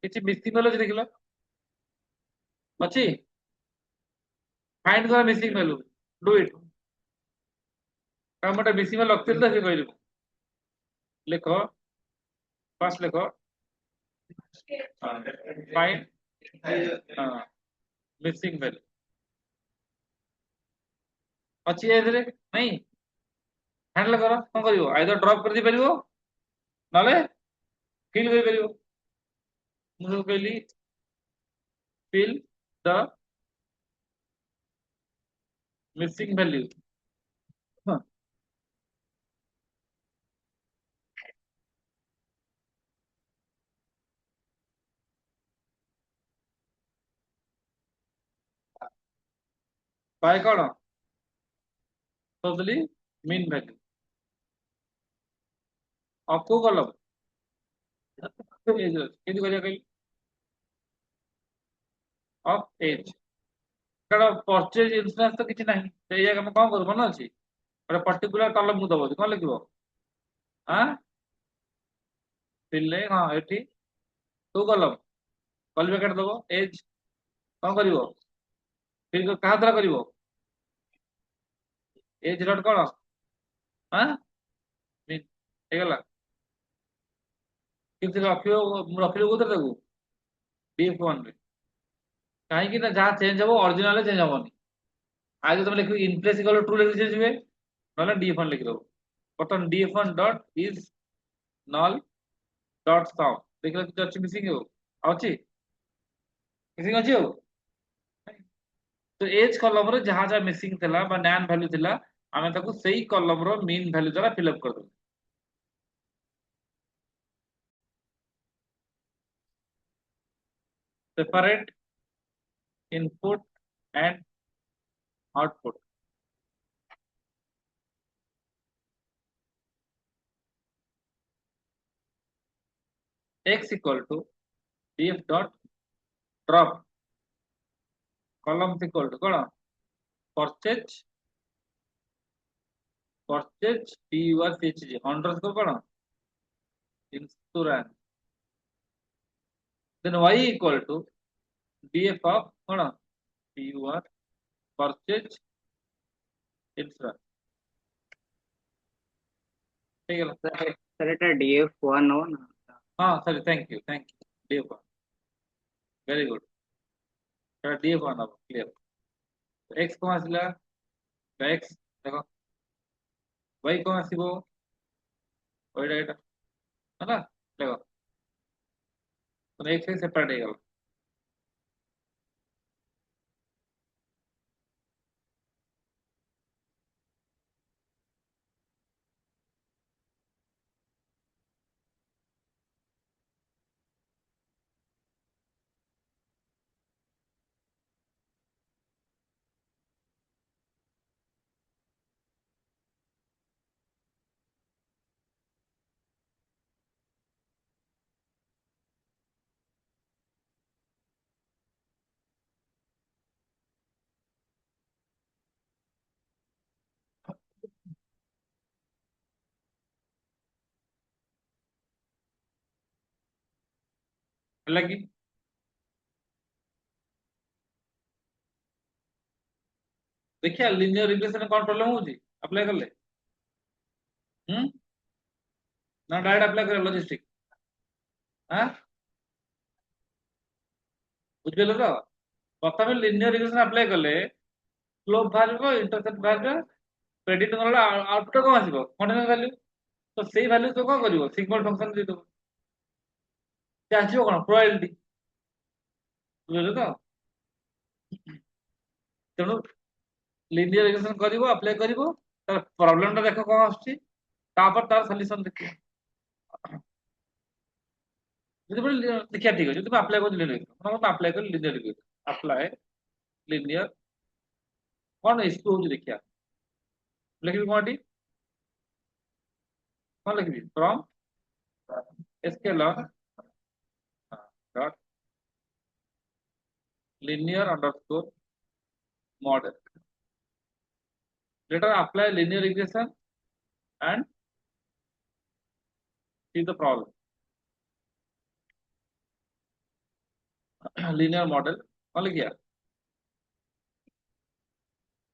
କିଛି ମିସିଂ ଭ୍ୟାଲୁ ଅଛି ଦେଖିଲ? ଅଛି? ଫାଇଣ୍ଡ କର ମିସିଂ ଭ୍ୟାଲୁ, ଡୁ ଇଟ୍। କାରଣ ମୁଁ ଗୋଟେ ମିସିଂ ଭ୍ୟାଲୁ ରଖିଥିଲି ତ, ସେ କହିଲି। ଲେଖ, ଫାର୍ଷ୍ଟ ଲେଖ ଫାଇଣ୍ଡ ମିସିଂ ଭ୍ୟାଲୁ। ଅଛି ଏଥିରେ? ନାଇଁ? ହ୍ୟାଣ୍ଡଲ କର, କଣ କରିବ? ଆଇଦର ଡ୍ରପ୍ କରିଦେଇ ପାରିବ, ନହେଲେ ଫିଲ୍ କରିପାରିବ। ମୁଁ ସବୁ କହିଲି fill the missing value। ହଁ, by କଣ? totally mean value of କୋଉ କଲମ? କେମିତି କରିବା କହିଲି? of age। କାରଣ ପରଚେଜ ଇନ୍ସୁରାନ୍ସ ତ କିଛି ନାହିଁ, ସେଇ ଜାଗା ଆମେ କଣ କରୁ ମନେ ଅଛି? ଗୋଟେ ପର୍ଟିକୁଲାର କଲମକୁ ଦବ, କଣ ଲେଖିବ? ଆଁ ପିଲେ, ହଁ ଏଠି କୋଉ କଲମ? କଲି ବ୍ରାକେଟ ଦବ, ଏଜ କଣ କରିବ? କାହା ଦ୍ୱାରା କରିବ? ଏଜ ଡଟ୍ କଣ? ଆଁ ହେଇଗଲା। କିନ୍ତୁ ରଖିବ, ରଖିବ କୋଉଥିରେ ତାକୁ? DF1 ରେ। କାହିଁକି ନା ଯାହା ଚେଞ୍ଜ ହବ ଅରିଜିନାଲ ଚେଞ୍ଜ ହବନି। ଆগে ତମେ ଲେଖିବ ଇନପ୍ଲେସ୍ ଇକ୍ୱାଲ ଟୁ ଲେଖି ଚେଞ୍ଜ ହୁଏ, ନହେଲେ DF1 ଲେଖିଦବ। ବର୍ତ୍ତମାନ DF1 dot is null dot sum. ଦେଖିଲ କିଛି ଅଛି ମିସିଂ? ଆଉ ଅଛି? ମିସିଂ ଅଛି ଆଉ। ତ ଏଜ୍ କଲମ ରେ ଯାହା ଯାହା ମିସିଂ ଥିଲା ବା ନ୍ୟାନ୍ ଭ୍ୟାଲୁ ଥିଲା ଆମେ ତାକୁ ସେଇ କଲମ ର ମିନ୍ ଭ୍ୟାଲୁ ଦ୍ୱାରା ଫିଲ୍ଅପ୍ କରିଦେବୁ। Separate input and output. X equal to df dot drop column equal to कौन purchase PURCHG underscore कौन insurance. Then y equal to df of कौन PUR purchase insurance. ठीक है सर এটা DF1 हो ना। हाँ sir thank you df1 very good sir df1 अब क्लियर x कौन आसिला x देखो y कौन आसीबो y डाटा है ना देखो तो x से सेपरेट हो गया लगी देखिए लिनियर रिग्रेशन कौन प्रॉब्लम होची अप्लाई करले ना डायरेक्ट अप्लाई करे लॉजिस्टिक हां बुझिले तो प्रथम लिनियर रिग्रेशन अप्लाई करले स्लोप बाहर इंटरसेप्ट बाहर प्रेडिक्ट करला आउटपुट कौन आसीबो कॉन्टिन्यूअस वैल्यू तो सेही वैल्यू तो कौन करिवो सिग्मोइड फंक्शन दे दो से आसीबो कौन प्रोबेबिलिटी बुझिले तो तेणु लिनियर रिग्रेशन करिवो अप्लाई करिवो तार प्रॉब्लम ता देखो कौन आछी तापर तार सॉल्यूशन देखिए देखिए ठीक है तुम अप्लाई कर लिनियर अप्लाई कर लिनियर अप्लाई लिनियर कौन इश्यू हो देखिए लिखी कौन कौन लिखी from scaler dot linear underscore model let us apply linear regression and see the problem linear model कौन लिखिया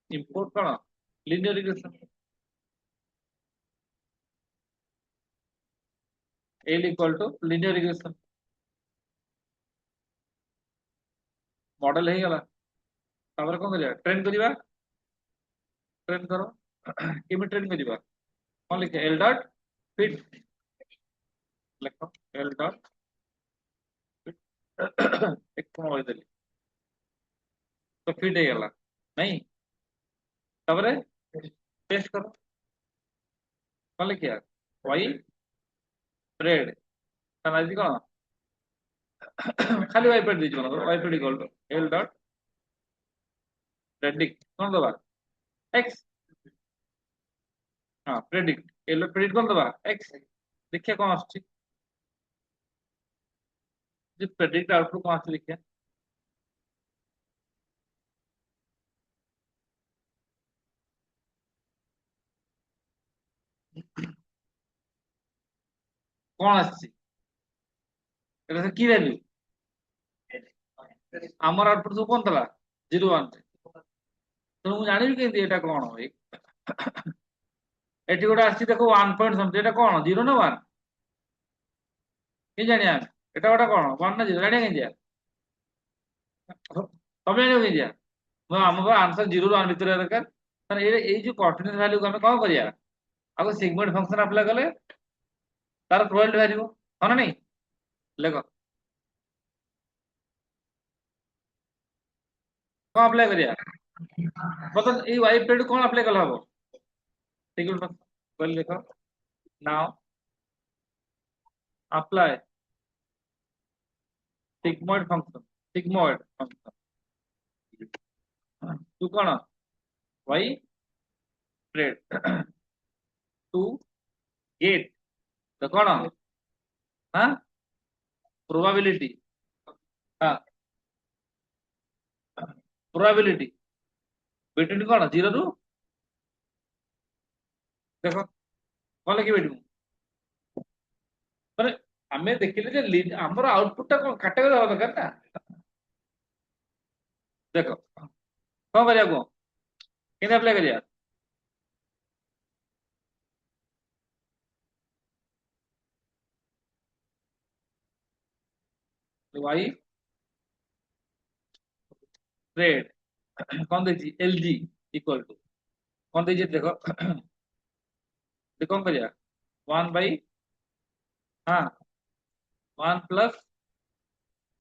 import कौन linear regression L equal to linear regression model है गला तापर कौन करिया ट्रेन करिवा ट्रेन करो केमी ट्रेन करिवा कौन लिखे L डॉट फिट लिखो L डॉट एक कौन होई देली तो फिट है गला नहीं तापर टेस्ट करो कौन लिखिया y spread तानाजी कौन खाली वाइपेड दीजिए मतलब y pred equal to L dot predict कौन दबा x हाँ प्रेडिक्ट L प्रेडिक्ट कौन दबा x देखिए कौन आछी जे प्रेडिक्ट आउटपुट कौन आछी देखिए कौन आछी एटा से की वैल्यू हमर आउटपुट सब कौन तला 0 1 तो मु जानि के एटा कौन होई एटी गोटा आछी देखो 1 पॉइंट समथिंग एटा कौन 0 ना 1 के जानिया एटा गोटा कौन 1 ना 0 जानिया के दिया तमे जानियो के दिया ମୁଁ ଆମ आंसर 0 ରୁ 1 ଭିତରେ ଦରକାର ତାହେଲେ ଏଇ ଯୋଉ କଣ୍ଟିन्यूअस वैल्यू को ଆମେ କଣ କରିବା आगो सिगमोइड फंक्शन अप्लाई कले तार प्रोबेबिलिटी बाहरिबो हाँ ना नहीं लेखो कौन अप्लाई करिया मतलब ये वाई पीरियड कौन अप्लाई कल हबो ठीक है बोल देखो now apply sigmoid function sigmoid function तू कौन वाई पीरियड टू गेट तो कौन हाँ प्रोबेबिलिटी हाँ प्रोबेबिलिटी बिटवीन कौन जीरो रु देखो कौन लिखी बैठू ମାନେ ଆମେ ଦେଖିଲେ ଯେ ଆମର ଆଉଟପୁଟ ଟା କଣ କାଟାଗୋରୀ ହବା ଦରକାର ନା ଦେଖ କଣ କରିବା କୁହ କେମିତି ଆପ୍ଲାଏ କରିବା y ରେଡ୍ କଣ ଦେଇଛି lg ଇକ୍ୱାଲ ଟୁ କଣ ଦେଇଛି ଦେଖ କଣ କରିବା 1 ବାଇ ହଁ 1 plus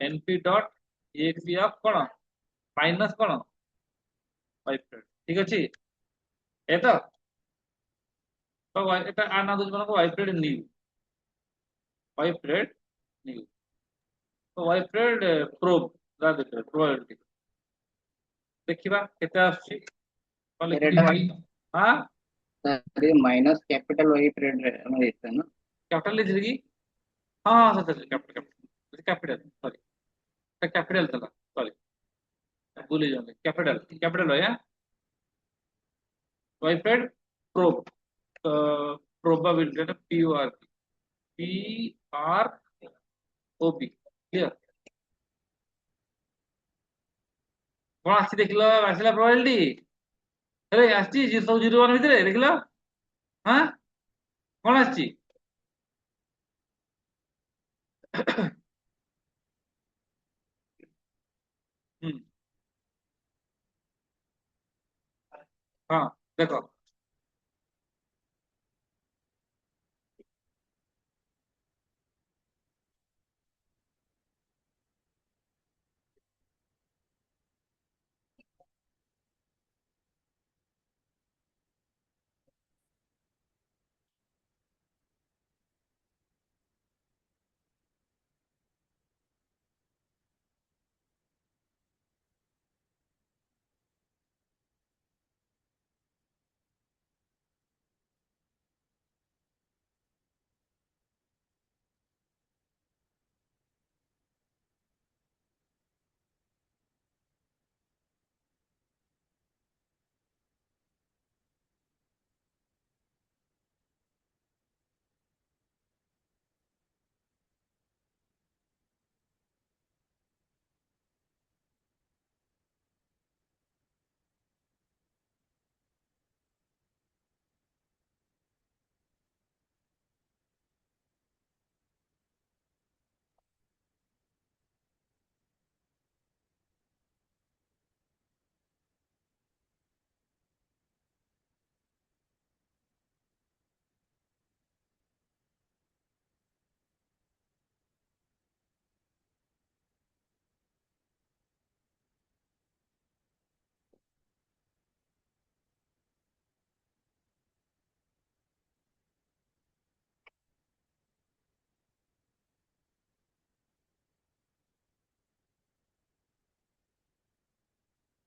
np dot exp of କଣ ମାଇନସ୍ କଣ y ଠିକ ଅଛି ଏ ତ এটা আর না দুজন y prayed new y prayed new तो y প্রেড প্রোব যা দেখে প্রবাবিলিটি ଦେଖିବା କେତେ ଆସୁଛି କଣ सर ଲେଖିଲି y ହଁ ये माइनस कैपिटल वही पीरियड में देते हैं ना। କ୍ୟାପିଟାଲ ଲେଖିଲି କି ହଁ ହଁ ସତ କ୍ୟାପିଟାଲ କ୍ୟାପିଟାଲ ସରି କ୍ୟାପିଟାଲ ଥିଲା ସରି ଭୁଲି ଯାଉନି କ୍ୟାପିଟାଲ କ୍ୟାପିଟାଲ ଆଜ୍ଞା y pred prob probability p o r p r o b clear କଣ ଆସିଛି ଦେଖିଲ ଆସିଲା probability ଆରେ ଆସିଛି ସବୁ 0 1 ଭିତରେ ଦେଖିଲ ହଁ କଣ ଆସିଛି ହୁଁ ହଁ ଦେଖ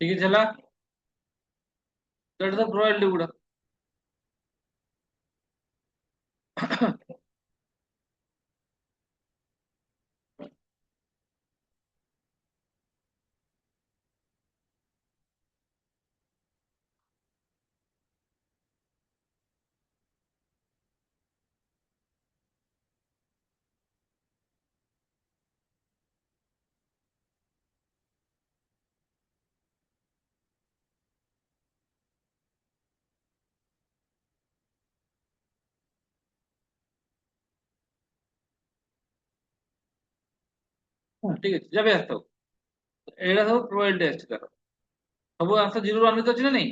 ଠିକ ଅଛି ହେଲା ଏଇଟା ତ probability ଗୁଡା ଠିକ ଅଛି ଯାବେ ଆସିଥାଉ ଏଇଟା ସବୁ probability ଆସିଛି ତାର ସବୁ ଆନ୍ସର 0 ରୁ 1 ଭିତରେ ଅଛି ନା ନାଇଁ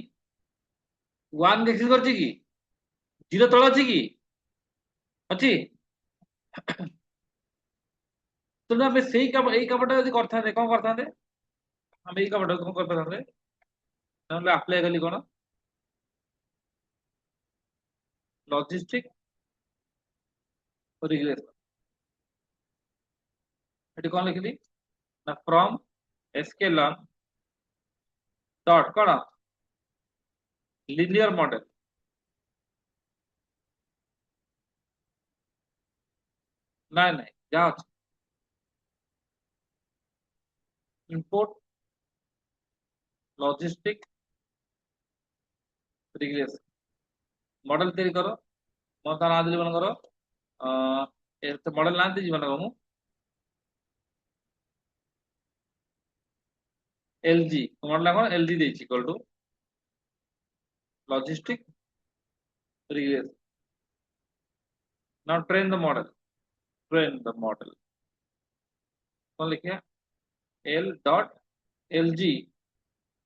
1 ଏକ୍ସିଷ୍ଟ କରିଛି କି 0 ତଳେ ଅଛି କି ଅଛି ତେଣୁ ଆମେ ସେଇ କାମ ଏଇ କାମଟା ଯଦି କରିଥାନ୍ତେ କଣ କରିଥାନ୍ତେ ଆମେ ଏଇ କାମଟା କଣ କରିପାରିଥାନ୍ତେ, ନହେଲେ ଆପ୍ଲାଏ କଲି କଣ ଲଜିଷ୍ଟିକ ରିଗ୍ରେସନ, ଏଠି କଣ ଲେଖିଲି ନା ଫ୍ରମ ଏସ୍କେଲନ ଡଟ୍ କଣ linear model ନାଇଁ ନାଇଁ ଯାହା ଅଛି import logistic regression मॉडल ତିଆରି କର। ମୁଁ ତା ନାଁ ଦେଲି ମନେକର ମଡେଲ ନାଁ ଦେଇଛି ମନେକର ମୁଁ LG, ମଡେଲ ନାଁ କଣ LG ଦେଇଛି equal to logistic regression। now train the model, train the model କଣ ଲେଖିବା L dot LG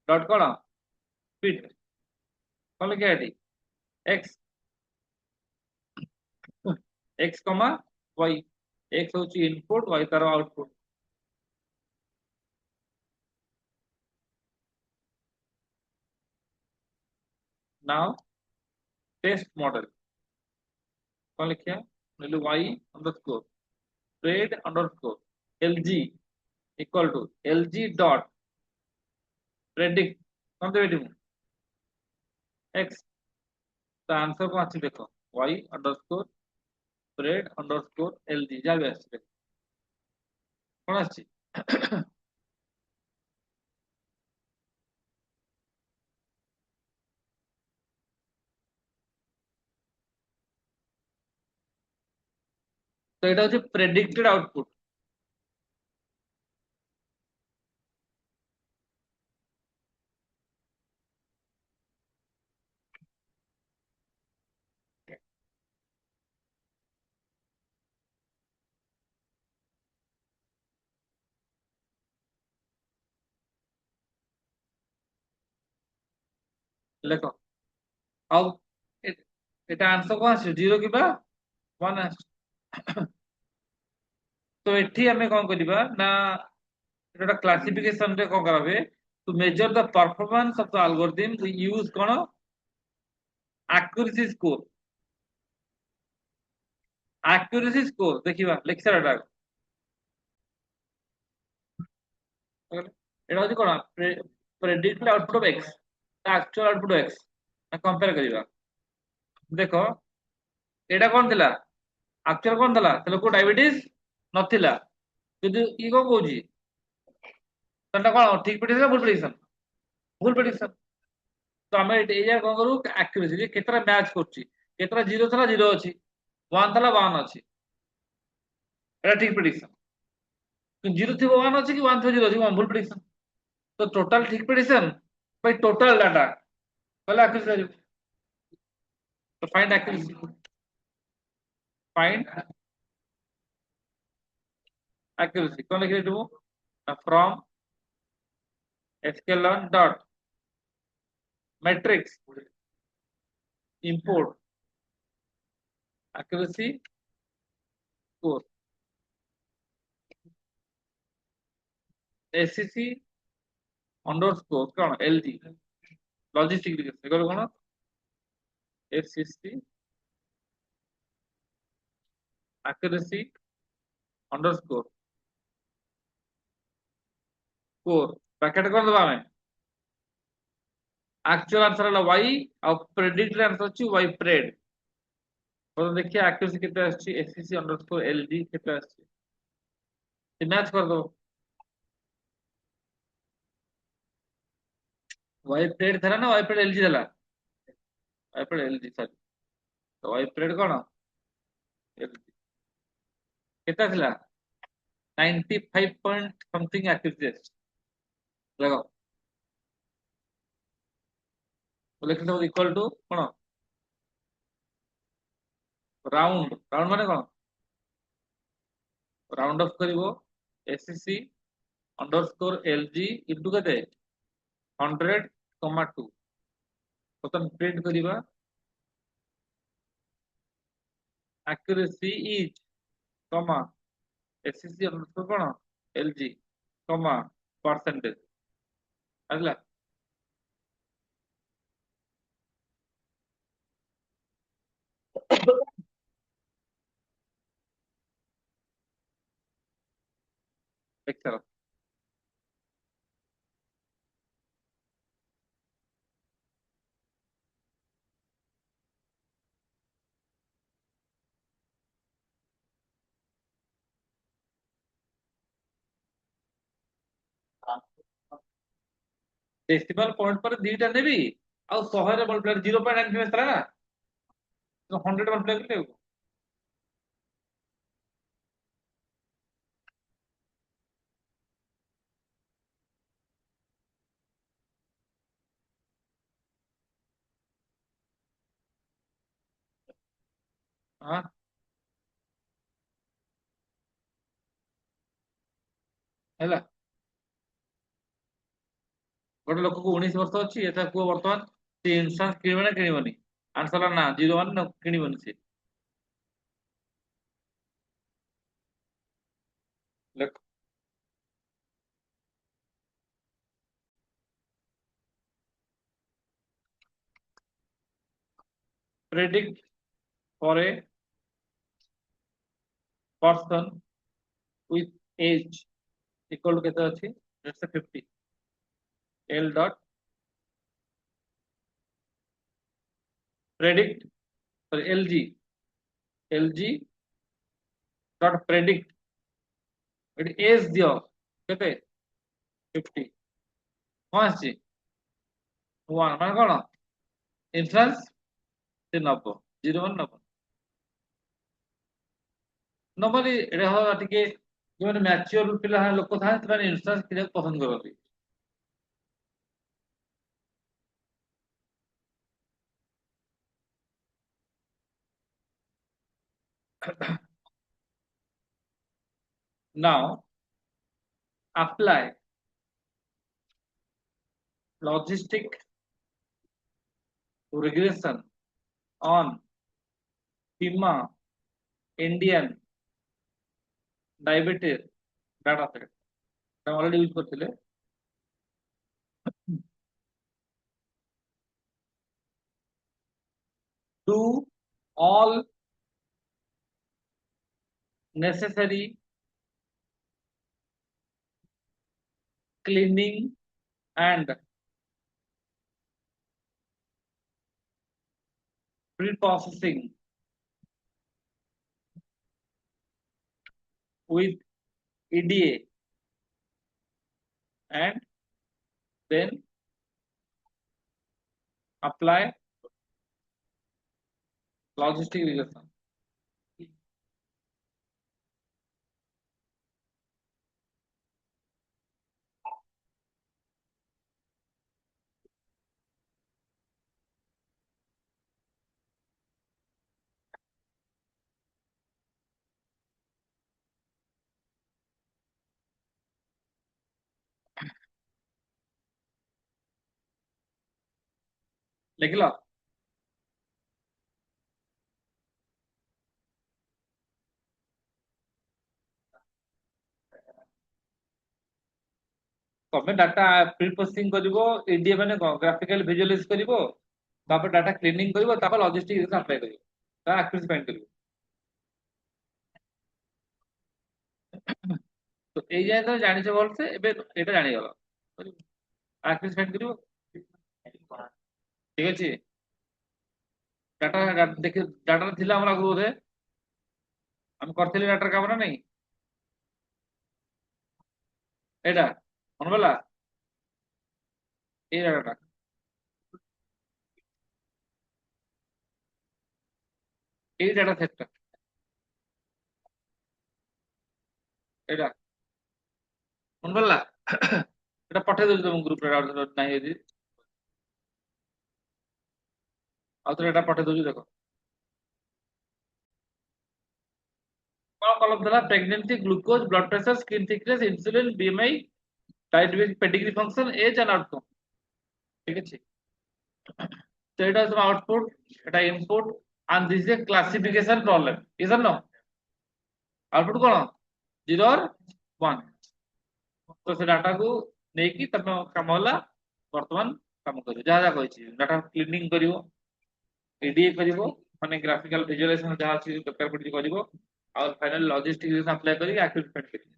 dot କଣ fit କଣ ଲେଖିବା ଏଠି x x କମା y, x ହଉଛି ଇନପୁଟ y ତାର ଆଉଟପୁଟ। now test model कौन लिखिया y underscore trade underscore lg equal to lg dot predict कौन देवे x, तो आंसर कौन अच्छी देखो y underscore trade underscore lg जा भी अच्छी देखो कौन अच्छी तो এটা হচ্ছে predicted output। লেখো ଆଉ এটা आंसर कौन আসছে 0 কিবা 1 আসছে। तो ଏଠି ଆମେ କଣ କରିବା ନା এটা ক্লাসিফিকেশন রে কଣ করা ହୁଏ to measure the performance of the algorithm we use କଣ accuracy score, accuracy score ଦେଖିବା ଲେକ୍ଚର ଟା এটা হচ্ছে କଣ predicted output of x actual output of x compare କରିବା ଦେଖ ଏଟା କଣ ଥିଲା actual କଣ ଥିଲା ସେ ଲୋକ ଡାଇବେଟିସ ନଥିଲା କିନ୍ତୁ ଇ କଣ କହୁଛି ସେଟା କଣ ଠିକ ପ୍ରେଡିକ୍ସନ ଭୁଲ ପ୍ରେଡିକ୍ସନ ଭୁଲ ପ୍ରେଡିକ୍ସନ। ତ ଆମେ ଏଇଆ କଣ କରୁ ଆକ୍ୟୁରେସି ଯେ କେତେଟା ମ୍ୟାଚ୍ କରୁଛି, କେତେଟା 0 ଥିଲା 0 ଅଛି 1 ଥିଲା 1 ଅଛି ଏଟା ଠିକ ପ୍ରେଡିକ୍ସନ। 0 ଥିବ 1 ଅଛି କି 1 ଥିବ 0 ଅଛି ଭୁଲ ପ୍ରେଡିକ୍ସନ। तो टोटल ठीक प्रेडिक्शन बाय टोटल डाटा वाला एक्यूरेसी। तो फाइंड एक्यूरेसी, फाइंड एक्यूरेसी कौन लिख रहे हो from sklearn dot matrix import accuracy score SCC underscore कौन LG लॉजिस्टिक रिग्रेशन कौन SCC accuracy underscore score bracket कर दबा हमें एक्चुअल आंसर है y और प्रेडिक्टेड आंसर अछि y प्रेड। तो देखिए एक्यूरेसी कितने आछि SCC अंडरस्कोर LG कितने आछि मैच कर दो y प्रेड था ना y प्रेड LG था y प्रेड LG सॉरी तो y प्रेड कौन LG कितना थिला 95 पॉइंट समथिंग एक्यूरेसी लगाओ तो लिख दो इक्वल टू कौन राउंड राउंड माने कौन राउंड ऑफ करिवो SCC अंडरस्कोर LG इनटू केते 100,2 बटन प्रिंट करिवा accuracy is SCC अंडरस्कोर कौन LG percentage ଆସିଲା। ଦେଖିସାର। डेसिमल पॉइंट पर दीटा नेबी ଆଉ 100 ରେ ମଲ୍ଟିପ୍ଲାଏ 0.95 ଆସିଥିଲା ନା 100 ମଲ୍ଟିପ୍ଲାଏ କଲେ ହଁ ହେଲା। ଗୋଟେ ଲୋକକୁ 19 ବର୍ଷ ଅଛି, ଏଟା କୁହ ବର୍ତ୍ତମାନ ସେ ଇନ୍ସୁରାନ୍ସ କିଣିବ ନା କିଣିବନି? ଆନ୍ସର ନା 0 କିଣିବନି ସେ। ଲେଖ। predict for a person with age equal to କେତେ ଅଛି? let's say 50 l dot predict sorry lg dot predict ଏଠି ଏଜ୍ ଦିଅ କେତେ 50 କଣ ଆସିଛି 1 ମାନେ କଣ ଇନ୍ସୁରାନ୍ସ ସେ ନବ 0 ନବ ନର୍ମାଲି ଏଇଟା ଟିକେ ଯୋଉମାନେ ମ୍ୟାଚୁଅର ପିଲା ଲୋକ ଥାନ୍ତି ସେମାନେ ଇନ୍ସୁରାନ୍ସ କିଣିବାକୁ ପସନ୍ଦ କରନ୍ତି। now apply logistic regression on PIMA Indian diabetes data set already use करथिले do all necessary cleaning and pre-processing with EDA and then apply logistic regression। लिखल तमें डाटा प्री प्रोसेसिंग करिवो एडीए माने ग्राफिकल विजुअलाइज करिवो तापर data cleaning करिवो तापर logistic regression apply करिवो ता accuracy find करिवो। तो ए जाय तो जानि छ बोल से एबे एटा जानि गलो एक्यूरेसी फाइंड करिवो ठीक अछि। डाटा देखि डाटा थिला हमरा आगु रे हम करथिले डाटा काम ना नहीं एटा मन बला ए डाटा ए डाटा सेट एटा मन बला एटा पठे दउ तुम ग्रुप रे डाउनलोड नाही यदि आ तो एटा पठे दउ देखो कौन कॉलम था pregnancy glucose blood pressure skin thickness insulin BMI diabetic pedigree function age and outcome ठीक है। So it is output, it is input, and this is a classification problem. Yes or no? Output कौन 0 और 1 तो से data को नहीं की तब काम होला ବର୍ତ୍ତମାନ କାମ କରିବ ଯାହା ଯାହା କହିଛି ଡାଟା କ୍ଲିନିଂ କରିବ ଏଡିଏ କରିବ ମାନେ ଗ୍ରାଫିକାଲ ଭିଜୁଆଲାଇଜେସନ ଯାହା ଅଛି ଦରକାର ପଡୁଛି କରିବ ଆଉ ଫାଇନାଲ ଲଜିଷ୍ଟିକ୍ସ ଆପ୍ଲାଏ କରିକି ଆକ୍ଟିଭିଟି ଫାଇଣ୍ଡ କରିବ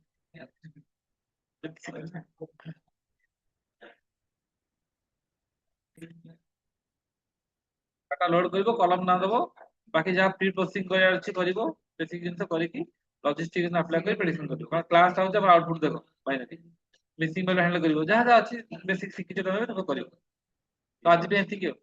ଡାଟା ଲୋଡ କରିବ କଲମ ନା ଦବ ବାକି ଯାହା ପ୍ରି ପ୍ରୋସେସିଂ କରିବାର ଅଛି କରିବ ବେସିକ ଜିନିଷ କରିକି ଲଜିଷ୍ଟିକ୍ସ ଆପ୍ଲାଏ କରି ପ୍ରେଡିକ୍ସନ କରିବ କାରଣ କ୍ଲାସ ଟା ହଉଛି ଆମର ଆଉଟପୁଟ ଦେଖ ବାଇନାରୀ ମିସିଂ ଭ୍ୟାଲୁ ହ୍ୟାଣ୍ଡଲ କରିବ ଯାହା ଯାହା ଅଛି ବେସିକ ଶିଖିଛ ତମେ ତାକୁ କରିବ ତ ଆଜି ପାଇଁ ଏତିକି ଆଉ